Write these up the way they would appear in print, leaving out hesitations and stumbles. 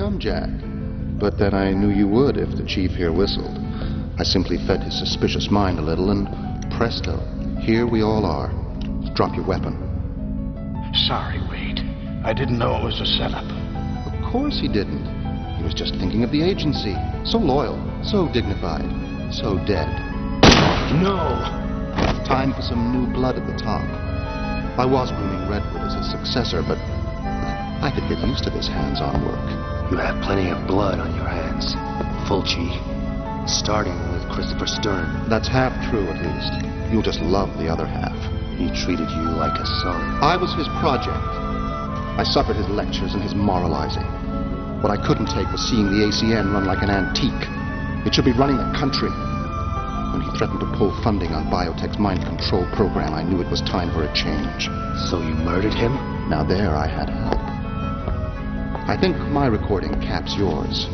come, Jack. But then I knew you would if the chief here whistled. I simply fed his suspicious mind a little, and presto, here we all are. Drop your weapon. Sorry, Wade. I didn't know it was a setup. Of course he didn't. He was just thinking of the agency. So loyal, so dignified, so dead. No! Time for some new blood at the top. I was grooming Redwood as his successor, but I could get used to this hands-on work. You have plenty of blood on your hands. Fulci. Starting with Christopher Stern. That's half true, at least. You'll just love the other half. He treated you like a son. I was his project. I suffered his lectures and his moralizing. What I couldn't take was seeing the ACN run like an antique. It should be running the country. When he threatened to pull funding on biotech's mind control program, I knew it was time for a change. So you murdered him? Now there I had help. I think my recording caps yours.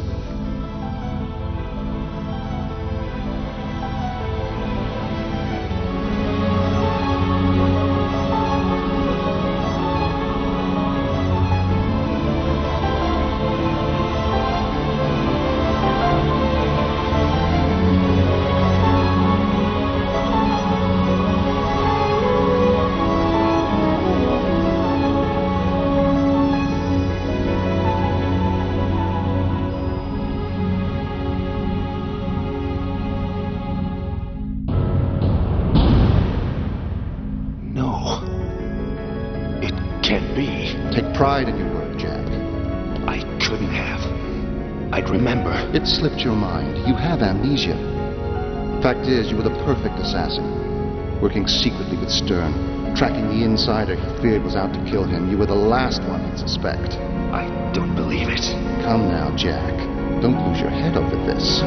Take pride in your work, Jack. I couldn't have. I'd remember. It slipped your mind. You have amnesia. Fact is, you were the perfect assassin. Working secretly with Stern. Tracking the insider he feared was out to kill him. You were the last one he'd suspect. I don't believe it. Come now, Jack. Don't lose your head over this.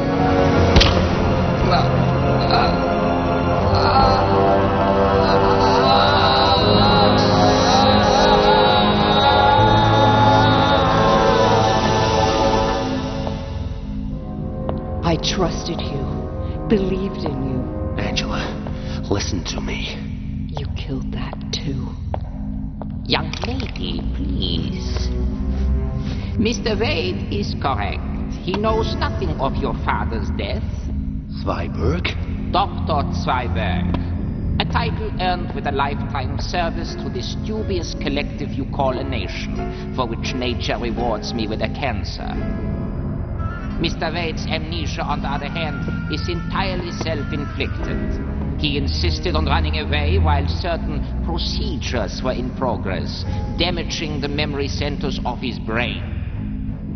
I trusted you, believed in you. Angela, listen to me. You killed that too. Young lady, please. Mr. Wade is correct. He knows nothing of your father's death. Zweiberg? Dr. Zweiberg. A title earned with a lifetime service to this dubious collective you call a nation, for which nature rewards me with a cancer. Mr. Wade's amnesia, on the other hand, is entirely self-inflicted. He insisted on running away while certain procedures were in progress, damaging the memory centers of his brain.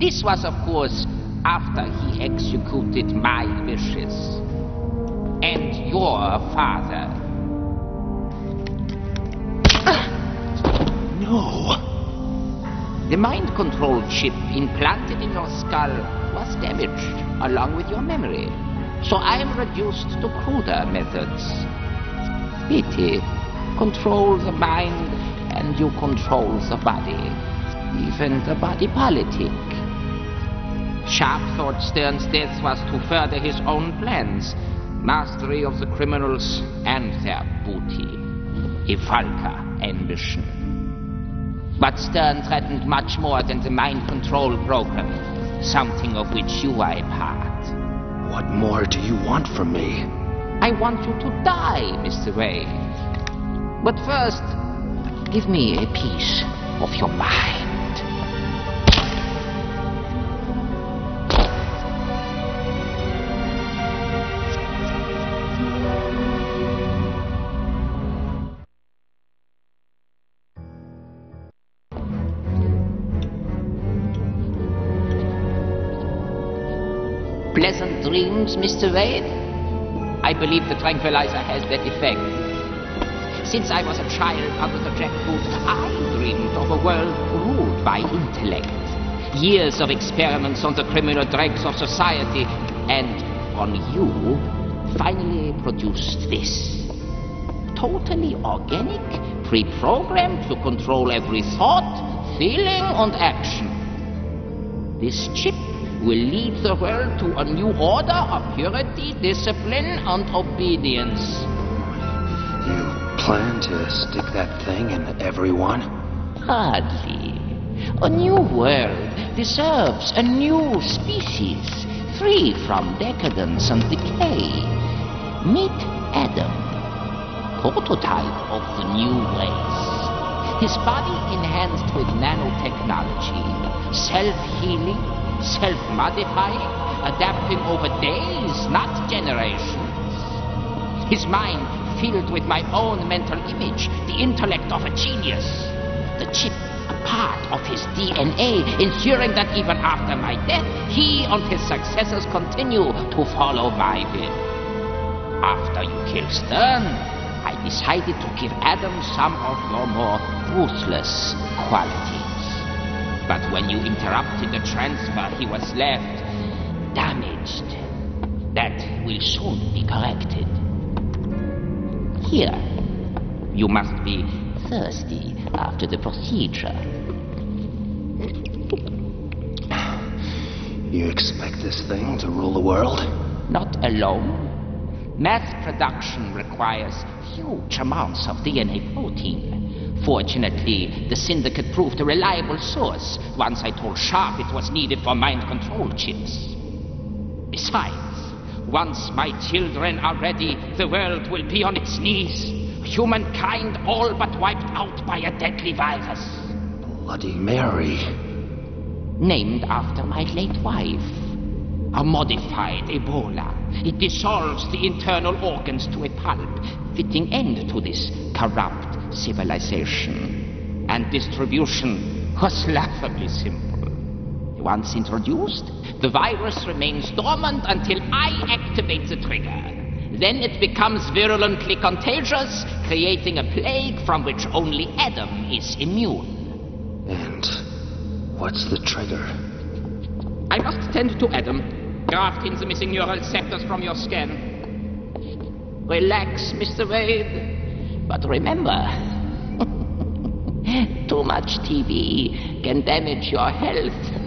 This was, of course, after he executed my wishes. And your father. No. The mind control chip implanted in your skull was damaged, along with your memory. So I am reduced to cruder methods. Pity. Control the mind, and you control the body. Even the body politic. Sharp thought Stern's death was to further his own plans. Mastery of the criminals and their booty. A vulgar ambition. But Stern threatened much more than the mind control program, something of which you are a part. What more do you want from me? I want you to die, Mr. Wade. But first, give me a piece of your mind. Pleasant dreams, Mr. Wade? I believe the tranquilizer has that effect. Since I was a child under the jackfruit, I dreamed of a world ruled by intellect. Years of experiments on the criminal dregs of society, and on you, finally produced this. Totally organic, pre-programmed to control every thought, feeling, and action. This chip will lead the world to a new order of purity, discipline, and obedience. You plan to stick that thing in everyone? Hardly. A new world, deserves a new species, free from decadence and decay. Meet Adam, prototype of the new race. His body enhanced with nanotechnology, self-healing, self-modifying, adapting over days, not generations. His mind filled with my own mental image, the intellect of a genius. The chip, a part of his DNA, ensuring that even after my death, he and his successors continue to follow my will. After you killed Stern, I decided to give Adam some of your more ruthless qualities. But when you interrupted the transfer, he was left damaged. That will soon be corrected. Here, you must be thirsty after the procedure. You expect this thing to rule the world? Not alone. Mass production requires huge amounts of DNA protein. Fortunately, the Syndicate proved a reliable source once I told Sharp it was needed for mind control chips. Besides, once my children are ready, the world will be on its knees. Humankind all but wiped out by a deadly virus. Bloody Mary. Named after my late wife. A modified Ebola. It dissolves the internal organs to a pulp, fitting end to this corrupt civilization. And distribution was laughably simple. Once introduced, the virus remains dormant until I activate the trigger. Then it becomes virulently contagious, creating a plague from which only Adam is immune. And what's the trigger? I must tend to Adam, graft in the missing neural sectors from your scan. Relax, Mr. Wade. But remember, too much TV can damage your health.